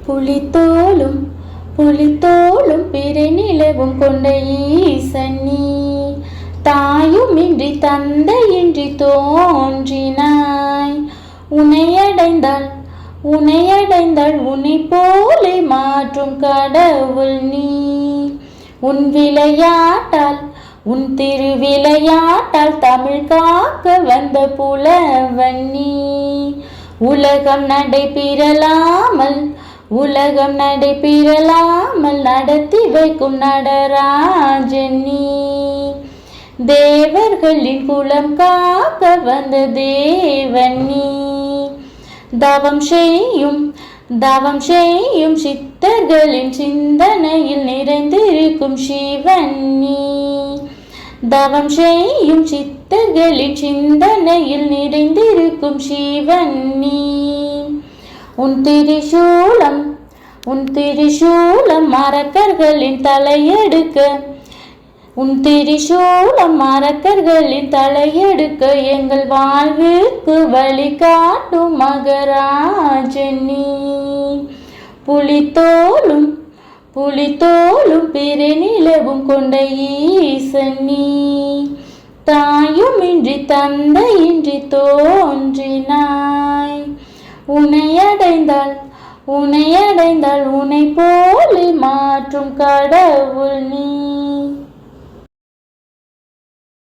புலித்தோலும் புலித்தோலும் பிறை நிலவும் கொண்ட ஈசன் நீ, தாயுமின்றி தந்தையின்றி தோன்றினாய். உனையடைந்தாள் உனையடைந்தாள் உன்னை போலே மாற்றும் கடவுள் நீ. உன் விளையாட்டால் உன் திருவிளையாட்டால் தமிழ் காக்க வந்த புலவன் நீ. உலகம் நடைபெறலாமல் நடத்தி வைக்கும் நடராஜன் நீ. தேவர்களின் குலம் காக்க வந்த தேவன் நீ. தவம் செய்யும் சித்தர்களின் சிந்தனையில் நிறைந்திருக்கும் சிவன் நீ. தவம் செய்யும் சித்தர்களின் சிந்தனையில் நிறைந்திருக்கும் சிவன் நீ. உன் திரிசூலம் மறக்கர்களின் தலையெடுக்க, உன் திரிசூலம் மறக்கர்களின் தலையெடுக்க எங்கள் வாழ்விற்கு வழிகாட்டும் மகராஜன் நீ. புலித்தோலும் பிறை நிலவும் கொண்ட ஈசன் நீ, தாயுமின்றி தந்தையின்றி தோன்றினாய். உனையடைந்தாள் உன்னை போலே மாற்றும் கடவுள் நீ.